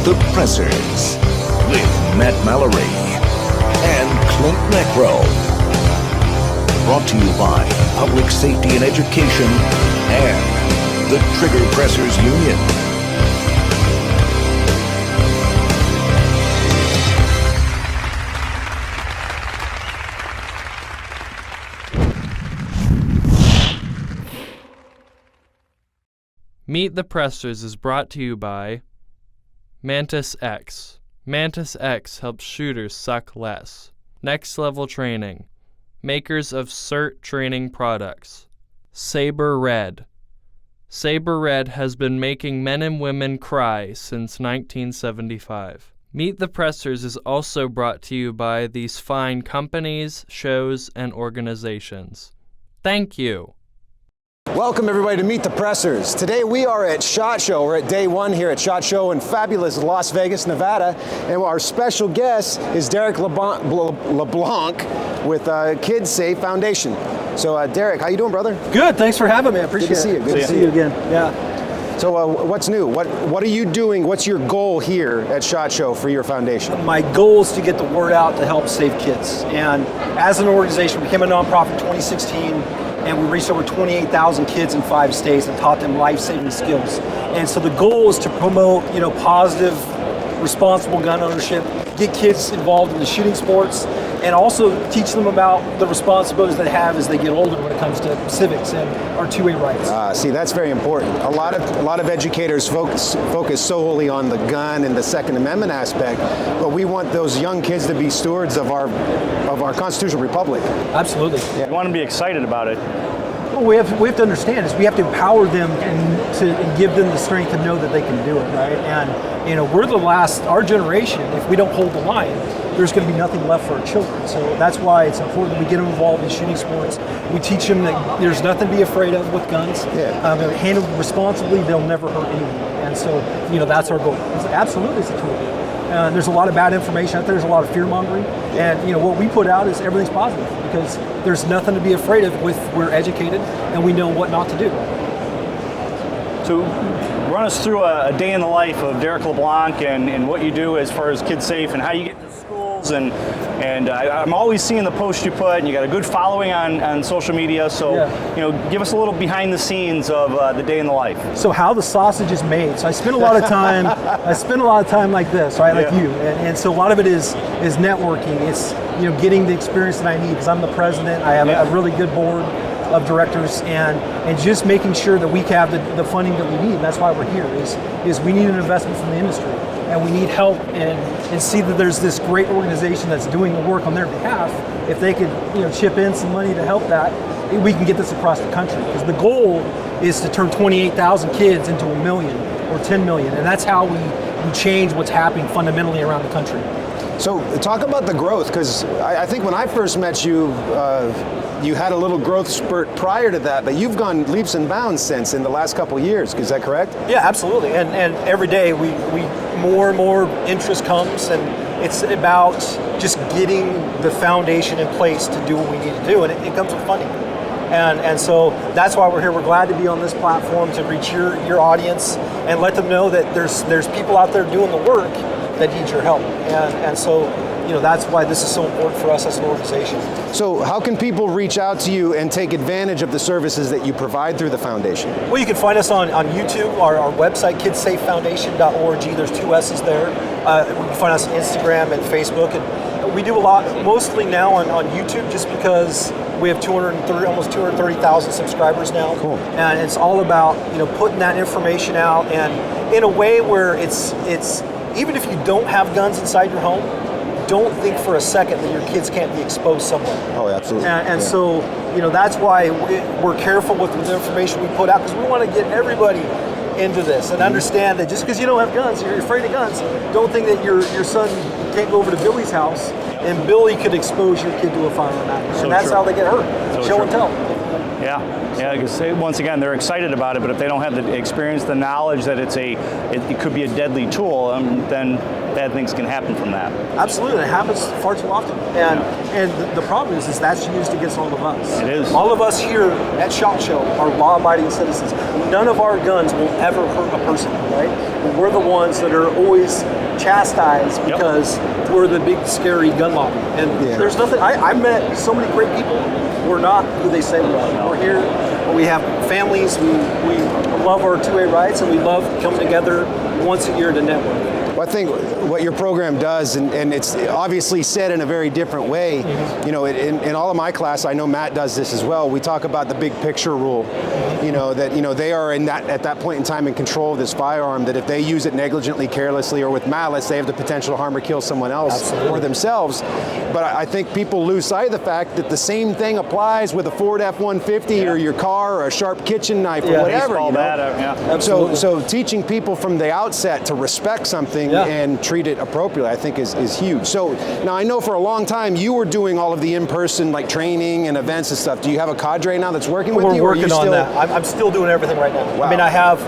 The Pressers with Matt Mallory and Klint Necro. Brought to you by Public Safety and Education and the Trigger Pressers Union. Meet the Pressers is brought to you by Mantis X. Mantis X helps shooters suck less. Next Level Training. Makers of CERT training products. Saber Red. Saber Red has been making men and women cry since 1975. Meet the Pressers is also brought to you by these fine companies, shows, and organizations. Thank you. Welcome everybody to Meet the Pressers. Today we are at SHOT Show. We're at day one here at SHOT Show in fabulous Las Vegas, Nevada. And our special guest is Derek LeBlanc with Kids S.A.F.E Foundation. So Derek, how you doing, brother? Good, thanks for having me. I appreciate it. Good to see you. Good to see you again. Yeah. So what's new? What are you doing? What's your goal here at SHOT Show for your foundation? My goal is to get the word out to help save kids. And as an organization, we became a nonprofit in 2016. And we reached over 28,000 kids in 5 states and taught them life-saving skills. And so the goal is to promote, positive, responsible gun ownership, get kids involved in the shooting sports, and also teach them about the responsibilities they have as they get older when it comes to civics and our two-way rights. See, that's very important. A lot of educators focus solely on the gun and the Second Amendment aspect, but we want those young kids to be stewards of our constitutional republic. Absolutely. Yeah. We want to be excited about it. Well, we have to understand is we have to empower them and give them the strength to know that they can do it, right? And we're our generation, if we don't hold the line, there's going to be nothing left for our children. So that's why it's important that we get them involved in shooting sports. We teach them that there's nothing to be afraid of with guns. Yeah. Handled responsibly, they'll never hurt anyone. And so, that's our goal. Absolutely, it's a tool. There's a lot of bad information out there. There's a lot of fear mongering, and what we put out is everything's positive because there's nothing to be afraid of. We're educated and we know what not to do. So, run us through a day in the life of Derek LeBlanc and what you do as far as Kids S.A.F.E and how you get to schools and I'm always seeing the posts you put and you got a good following on social media. So give us a little behind the scenes of the day in the life. So how the sausage is made. So I spend a lot of time. Like this, right? Like you, and so a lot of it is networking. It's getting the experience that I need because I'm the president. I have a really good board of directors and just making sure that we have the funding that we need. And that's why we're here. Is we need an investment from the industry. And we need help and see that there's this great organization that's doing the work on their behalf. If they could chip in some money to help that, we can get this across the country. Because the goal is to turn 28,000 kids into 1 million or 10 million. And that's how we change what's happening fundamentally around the country. So talk about the growth, because I think when I first met you, you had a little growth spurt prior to that, but you've gone leaps and bounds since in the last couple of years. Is that correct? Yeah, absolutely. And every day we more and more interest comes, and it's about just getting the foundation in place to do what we need to do, and it comes with funding. And so that's why we're here. We're glad to be on this platform to reach your audience and let them know that there's people out there doing the work that need your help. And so that's why this is so important for us as an organization. So how can people reach out to you and take advantage of the services that you provide through the foundation? Well, you can find us on YouTube, our website, KidsSafeFoundation.org. There's 2 S's there. You can find us on Instagram and Facebook. And we do a lot, mostly now on YouTube, just because we have almost 230,000 subscribers now. Cool. And it's all about putting that information out and in a way where it's even if you don't have guns inside your home, don't think for a second that your kids can't be exposed somewhere. Oh, absolutely. And so, that's why we're careful with the information we put out, because we want to get everybody into this and understand that just because you don't have guns, you're afraid of guns, don't think that your son can't go over to Billy's house and Billy could expose your kid to a firearm. And that's how they get hurt. Show and tell. Yeah, because once again, they're excited about it, but if they don't have the experience, the knowledge that it could be a deadly tool, then bad things can happen from that. Absolutely, it happens far too often. And the problem is that's used against all of us. It is. All of us here at SHOT Show are law-abiding citizens. None of our guns will ever hurt a person, right? And we're the ones that are always chastised because we're the big scary gun lobby. And there's nothing. I met so many great people. We're not who they say we are. No. We're here. We have families. We love our 2A rights, and we love coming together once a year to network. Well, I think what your program does, and it's obviously said in a very different way, you know, in all of my class, I know Matt does this as well, we talk about the big picture rule, you know, that, you know, they are at that point in time in control of this firearm, that if they use it negligently, carelessly, or with malice, they have the potential to harm or kill someone else or themselves. But I think people lose sight of the fact that the same thing applies with a Ford F-150 or your car or a sharp kitchen knife or whatever. You know? So teaching people from the outset to respect something and treat it appropriately, I think is huge. So now I know for a long time you were doing all of the in-person like training and events and stuff. Do you have a cadre now that's working with you? We're working on that. I'm still doing everything right now. Wow. I mean, I have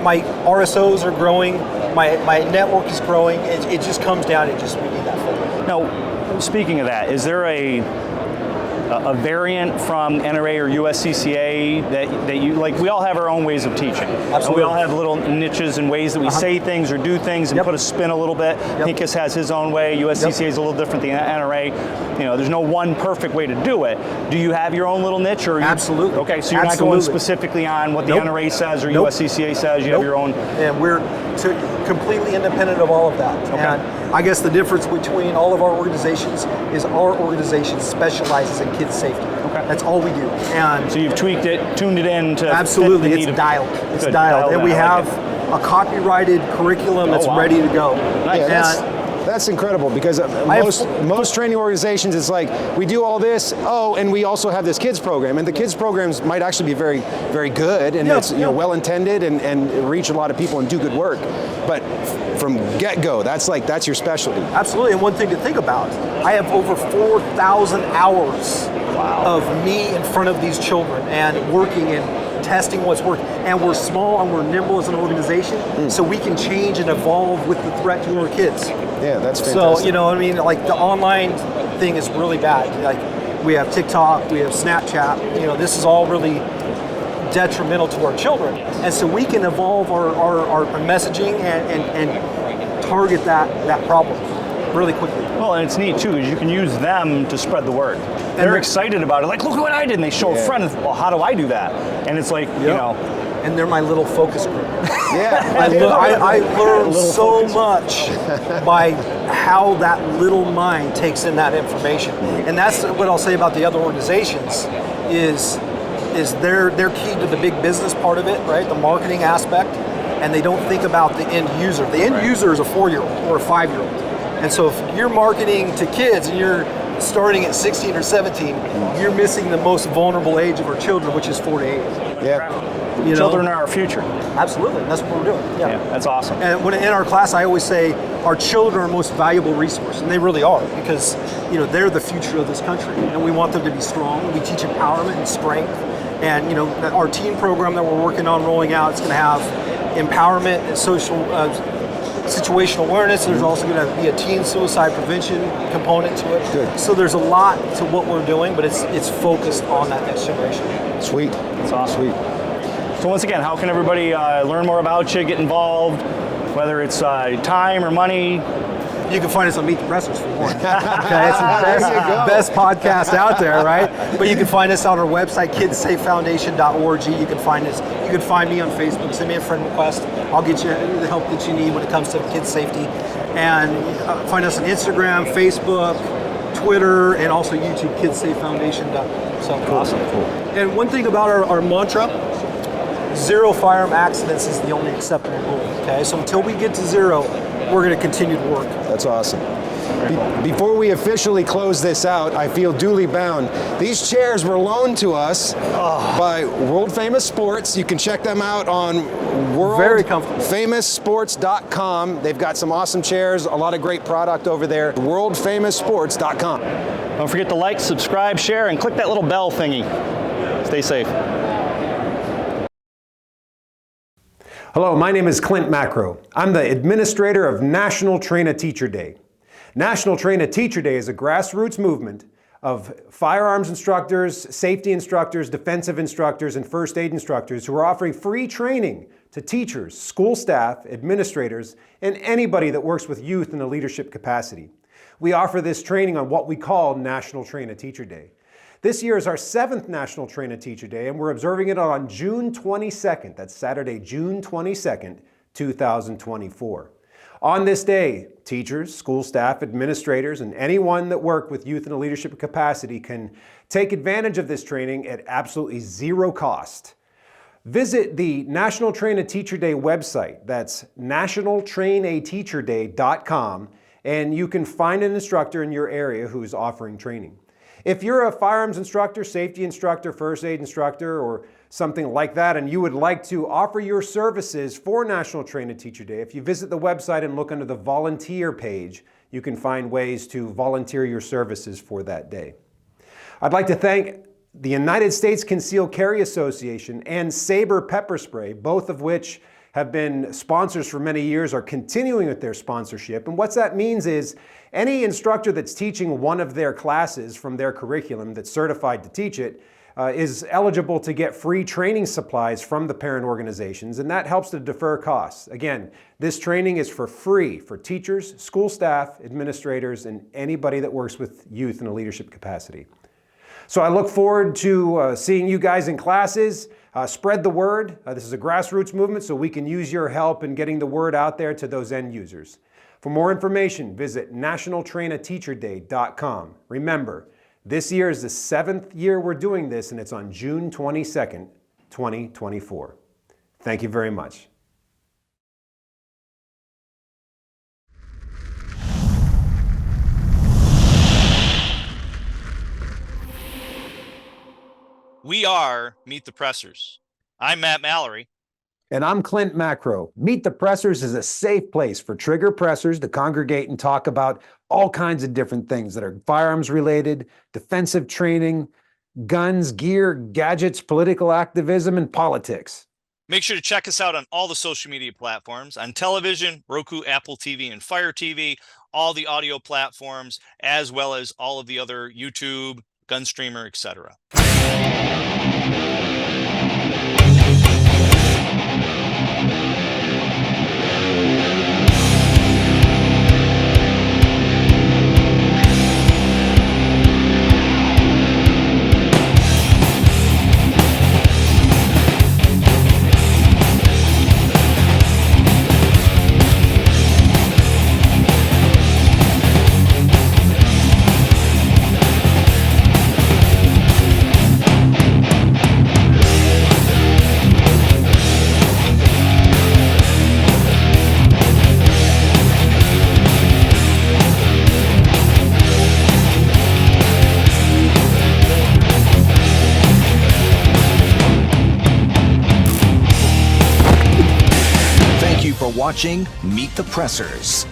my RSOs are growing, my network is growing. It just comes down. We need that for. Now, speaking of that, is there a variant from NRA or USCCA that you like? We all have our own ways of teaching. Absolutely. And we all have little niches and ways that we say things or do things and put a spin a little bit. Pincus has his own way. USCCA is a little different than NRA. You know, there's no one perfect way to do it. Do you have your own little niche? Or Absolutely. Okay, so you're not going specifically on what the NRA says or USCCA says. You have your own. And we're completely independent of all of that. Okay. And I guess the difference between all of our organizations is our organization specializes in kids safety. Okay. That's all we do. And so you've tweaked it, tuned it in to absolutely. It's dialed. It's dialed. And we have a copyrighted curriculum that's ready to go. Nice. That's incredible because most training organizations, it's like, we do all this, and we also have this kids program. And the kids programs might actually be very, very good, and it's well-intended and reach a lot of people and do good work. But from get-go, that's your specialty. Absolutely, and one thing to think about, I have over 4,000 hours of me in front of these children and working and testing what's working. And we're small and we're nimble as an organization, so we can change and evolve with the threat to our kids. Yeah, that's fantastic. So, you know, I mean, like the online thing is really bad. Like we have TikTok, we have Snapchat, you know, this is all really detrimental to our children. And so we can evolve our messaging and target that problem really quickly. Well, and it's neat too, because you can use them to spread the word. They're excited about it, like, look what I did, and they show a friend, well, how do I do that? And it's like, you know. And they're my little focus group. I learn so much by how that little mind takes in that information. And that's what I'll say about the other organizations is they're key to the big business part of it, right? The marketing aspect, and they don't think about the end user. The end user is a 4-year-old or a 5-year-old. And so if you're marketing to kids and you're starting at 16 or 17, you're missing the most vulnerable age of our children, which is 4 to 8. Yeah. Children are our future. Absolutely, that's what we're doing. Yeah, that's awesome. And when in our class, I always say our children are our most valuable resource, and they really are, because they're the future of this country, and we want them to be strong. We teach empowerment and strength, and our teen program that we're working on rolling out, it's going to have empowerment and social situational awareness. There's also going to be a teen suicide prevention component to it. Good. So there's a lot to what we're doing, but it's focused on that next generation. Sweet. That's awesome. Sweet. So once again, how can everybody learn more about you, get involved, whether it's time or money? You can find us on Meet the Pressers for one. Okay, it's the best podcast out there, right? But you can find us on our website, KidsSafeFoundation.org. You can find us. You can find me on Facebook. Send me a friend request. I'll get you the help that you need when it comes to kids safety. And find us on Instagram, Facebook, Twitter, and also YouTube, KidsSafeFoundation. So awesome. Cool. And one thing about our mantra, 0 firearm accidents is the only acceptable goal. Okay, so until we get to 0, we're going to continue to work. That's awesome. Before we officially close this out, I feel duly bound. These chairs were loaned to us by World Famous Sports. You can check them out on worldfamoussports.com. They've got some awesome chairs, a lot of great product over there. Worldfamoussports.com. Don't forget to like, subscribe, share, and click that little bell thingy. Stay safe. Hello, my name is Klint Macro. I'm the administrator of National Train a Teacher Day. National Train a Teacher Day is a grassroots movement of firearms instructors, safety instructors, defensive instructors, and first aid instructors who are offering free training to teachers, school staff, administrators, and anybody that works with youth in a leadership capacity. We offer this training on what we call National Train a Teacher Day. This year is our 7th National Train a Teacher Day, and we're observing it on June 22nd. That's Saturday, June 22nd, 2024. On this day, teachers, school staff, administrators, and anyone that work with youth in a leadership capacity can take advantage of this training at absolutely zero cost. Visit the National Train a Teacher Day website. That's nationaltrainateacherday.com, and you can find an instructor in your area who's offering training. If you're a firearms instructor, safety instructor, first aid instructor, or something like that, and you would like to offer your services for National Train a Teacher Day, if you visit the website and look under the volunteer page, you can find ways to volunteer your services for that day. I'd like to thank the United States Concealed Carry Association and Sabre Pepper Spray, both of which have been sponsors for many years, are continuing with their sponsorship. And what that means is any instructor that's teaching one of their classes from their curriculum that's certified to teach it is eligible to get free training supplies from the parent organizations, and that helps to defer costs. Again, this training is for free for teachers, school staff, administrators, and anybody that works with youth in a leadership capacity. So I look forward to seeing you guys in classes. Spread the word. This is a grassroots movement, so we can use your help in getting the word out there to those end users. For more information, visit nationaltrainateacherday.com. Remember, this year is the 7th year we're doing this, and it's on June 22nd, 2024. Thank you very much. We are Meet the Pressers. I'm Matt Mallory. And I'm Klint Macro. Meet the Pressers is a safe place for trigger pressers to congregate and talk about all kinds of different things that are firearms related, defensive training, guns, gear, gadgets, political activism, and politics. Make sure to check us out on all the social media platforms, on television, Roku, Apple TV, and Fire TV, all the audio platforms, as well as all of the other YouTube, Gunstreamer, etc. Watching Meet the Pressers.